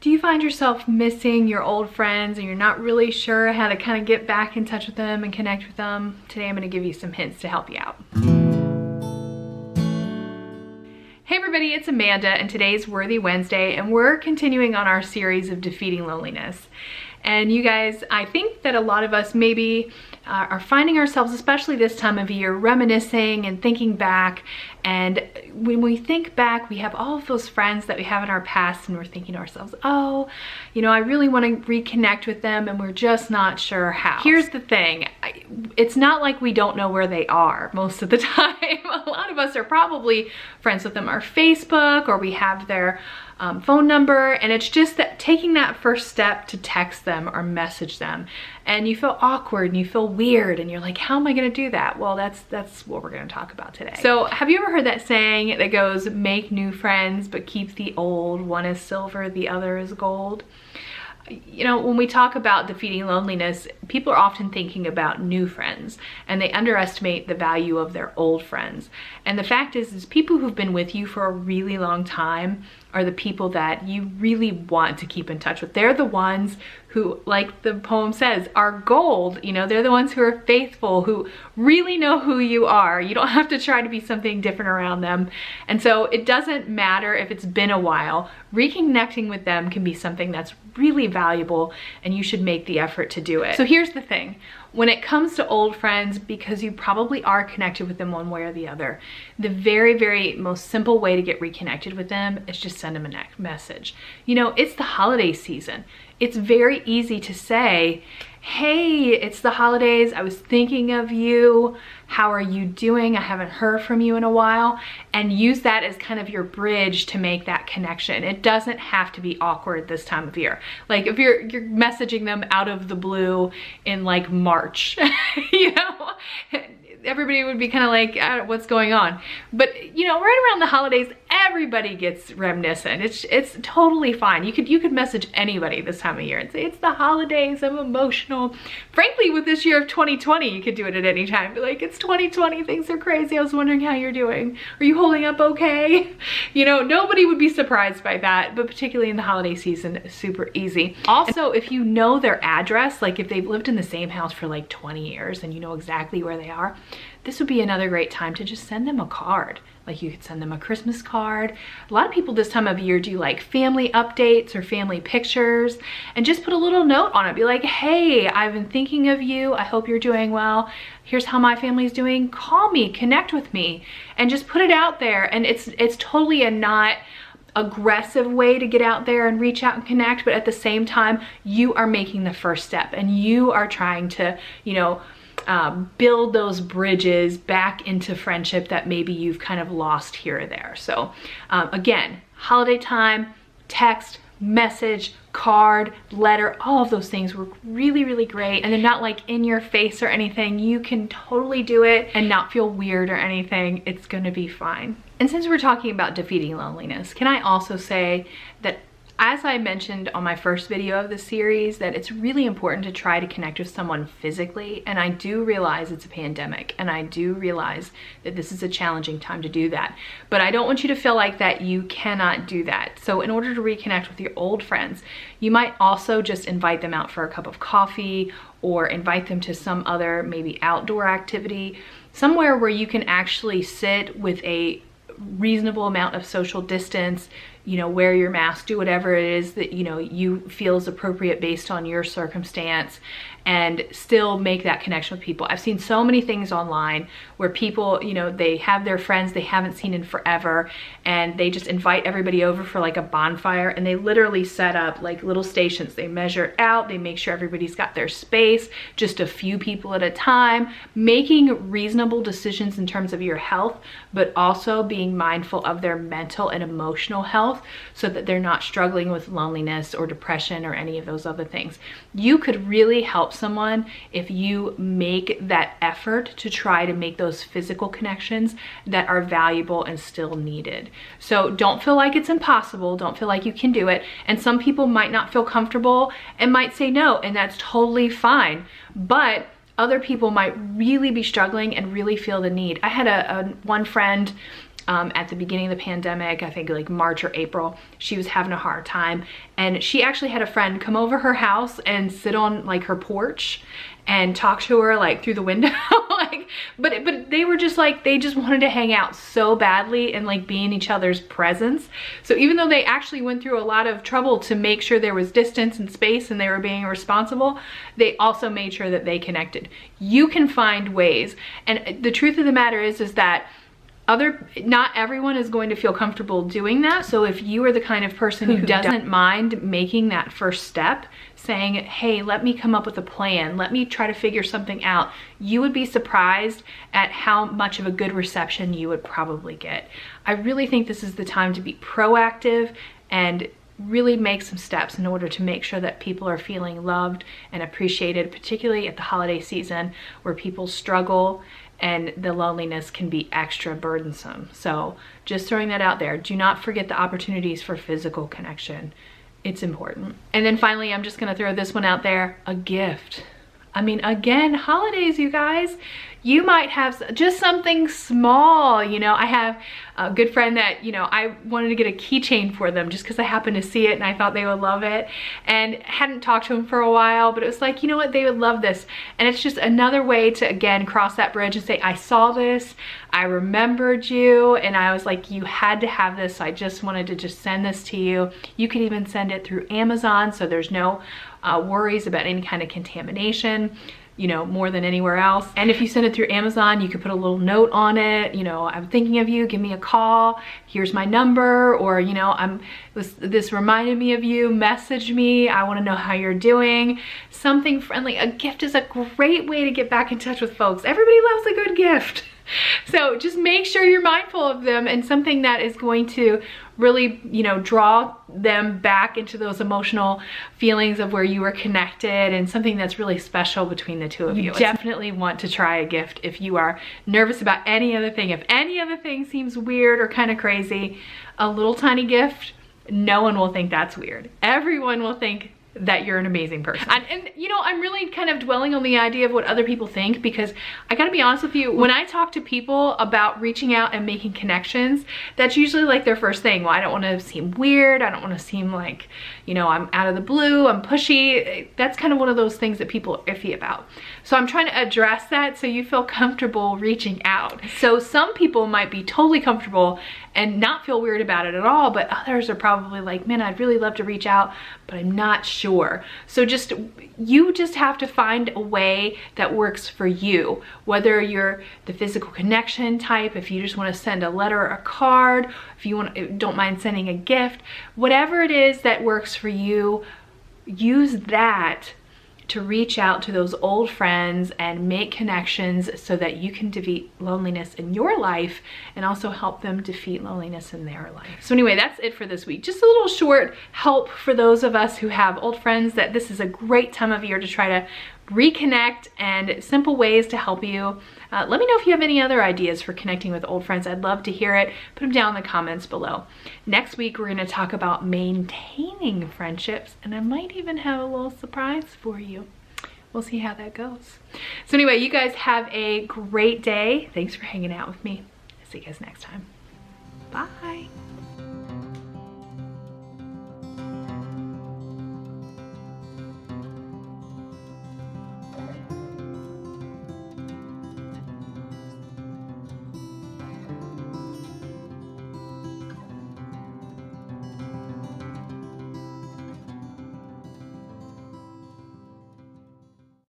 Do you find yourself missing your old friends and you're not really sure how to kind of get back in touch with them and connect with them? Today I'm going to give you some hints to help you out. Hey everybody, it's Amanda and today's Worthy Wednesday and we're continuing on our series of defeating loneliness. And you guys, I think that a lot of us maybe are finding ourselves, especially this time of year, reminiscing and thinking back. And when we think back, we have all of those friends that we have in our past and we're thinking to ourselves, oh, you know, I really want to reconnect with them and we're just not sure how. Here's the thing, it's not like we don't know where they are most of the time. A lot of us are probably friends with them on Facebook, or we have their phone number, and it's just that taking that first step to text them or message them, and you feel awkward and you feel weird and you're like, how am I going to do that? Well, that's what we're going to talk about today. So have you ever heard that saying that goes, make new friends but keep the old, one is silver, the other is gold? You know, when we talk about defeating loneliness, people are often thinking about new friends and they underestimate the value of their old friends. And the fact is people who've been with you for a really long time are the people that you really want to keep in touch with. They're the ones who, like the poem says, are gold. You know, they're the ones who are faithful, who really know who you are. You don't have to try to be something different around them. And so it doesn't matter if it's been a while. Reconnecting with them can be something that's really valuable and you should make the effort to do it. So here's the thing. When it comes to old friends, because you probably are connected with them one way or the other, the very, very most simple way to get reconnected with them is just send them a message. You know, it's the holiday season. It's very easy to say, hey, it's the holidays. I was thinking of you. How are you doing? I haven't heard from you in a while. And use that as kind of your bridge to make that connection. It doesn't have to be awkward this time of year. Like if you're messaging them out of the blue in like March, you know, everybody would be kind of like, what's going on? But you know, right around the holidays, everybody gets reminiscent. It's totally fine. You could message anybody this time of year and say, it's the holidays, I'm emotional. Frankly, with this year of 2020, you could do it at any time. Be like, it's 2020, things are crazy. I was wondering how you're doing. Are you holding up okay? You know, nobody would be surprised by that, but particularly in the holiday season, super easy. Also, if you know their address, like if they've lived in the same house for like 20 years and you know exactly where they are, this would be another great time to just send them a card. Like you could send them a Christmas card. A lot of people this time of year do like family updates or family pictures, and just put a little note on it. Be like, hey, I've been thinking of you. I hope you're doing well. Here's how my family's doing. Call me, connect with me, and just put it out there. And it's totally a not aggressive way to get out there and reach out and connect, but at the same time, you are making the first step and you are trying to, you know, build those bridges back into friendship that maybe you've kind of lost here or there. So again, holiday time, text, message, card, letter, all of those things work really, really great. And they're not like in your face or anything. You can totally do it and not feel weird or anything. It's gonna be fine. And since we're talking about defeating loneliness, can I also say that as I mentioned on my first video of this series, that it's really important to try to connect with someone physically. And I do realize it's a pandemic and I do realize that this is a challenging time to do that. But I don't want you to feel like that you cannot do that. So in order to reconnect with your old friends, you might also just invite them out for a cup of coffee or invite them to some other maybe outdoor activity, somewhere where you can actually sit with a reasonable amount of social distance, you know, wear your mask, do whatever it is that, you know, you feel is appropriate based on your circumstance, and still make that connection with people. I've seen so many things online where people, you know, they have their friends they haven't seen in forever and they just invite everybody over for like a bonfire, and they literally set up like little stations. They measure it out, they make sure everybody's got their space, just a few people at a time, making reasonable decisions in terms of your health, but also being mindful of their mental and emotional health so that they're not struggling with loneliness or depression or any of those other things. You could really help someone if you make that effort to try to make those physical connections that are valuable and still needed. So don't feel like it's impossible. Don't feel like you can do it. And some people might not feel comfortable and might say no, and that's totally fine. But other people might really be struggling and really feel the need. I had one friend at the beginning of the pandemic, I think like March or April. She was having a hard time, and she actually had a friend come over her house and sit on like her porch and talk to her like through the window. Like, but they were just like, they just wanted to hang out so badly and like be in each other's presence. So even though they actually went through a lot of trouble to make sure there was distance and space and they were being responsible, they also made sure that they connected. You can find ways. And the truth of the matter is that not everyone is going to feel comfortable doing that. So if you are the kind of person who doesn't mind making that first step, saying, hey, let me come up with a plan, let me try to figure something out, you would be surprised at how much of a good reception you would probably get. I really think this is the time to be proactive and really make some steps in order to make sure that people are feeling loved and appreciated, particularly at the holiday season where people struggle and the loneliness can be extra burdensome. So just throwing that out there. Do not forget the opportunities for physical connection. It's important. And then finally, I'm just gonna throw this one out there, a gift. I mean, again, holidays, you guys, you might have just something small. You know, I have a good friend that, you know, I wanted to get a keychain for them just because I happened to see it and I thought they would love it, and hadn't talked to them for a while, but it was like, you know what, they would love this. And it's just another way to, again, cross that bridge and say, I saw this, I remembered you, and I was like, you had to have this, so I just wanted to just send this to you. You could even send it through Amazon, so there's no worries about any kind of contamination, you know, more than anywhere else. And if you send it through Amazon, you could put a little note on it, you know, I'm thinking of you, give me a call, here's my number, or, you know, this reminded me of you, message me, I want to know how you're doing. Something friendly. A gift is a great way to get back in touch with folks. Everybody loves a good gift. So just make sure you're mindful of them, and something that is going to really, you know, draw them back into those emotional feelings of where you were connected, and something that's really special between the two of you. You definitely want to try a gift if you are nervous about any other thing. If any other thing seems weird or kind of crazy, a little tiny gift, no one will think that's weird. Everyone will think that you're an amazing person. And you know, I'm really kind of dwelling on the idea of what other people think, because I gotta be honest with you, when I talk to people about reaching out and making connections, that's usually like their first thing. Well, I don't want to seem weird, I don't want to seem like, you know, I'm out of the blue, I'm pushy. That's kind of one of those things that people are iffy about. So I'm trying to address that so you feel comfortable reaching out. So some people might be totally comfortable and not feel weird about it at all, but others are probably like, man, I'd really love to reach out, but I'm not sure. So you just have to find a way that works for you, whether you're the physical connection type, if you just want to send a letter or a card, if you don't mind sending a gift, whatever it is that works for you, use that to reach out to those old friends and make connections so that you can defeat loneliness in your life and also help them defeat loneliness in their life. So anyway, that's it for this week. Just a little short help for those of us who have old friends, that this is a great time of year to try to reconnect, and simple ways to help you. Let me know if you have any other ideas for connecting with old friends. I'd love to hear it. Put them down in the comments below. Next week, we're going to talk about maintaining friendships, and I might even have a little surprise for you. We'll see how that goes. So anyway, you guys have a great day. Thanks for hanging out with me. See you guys next time. Bye.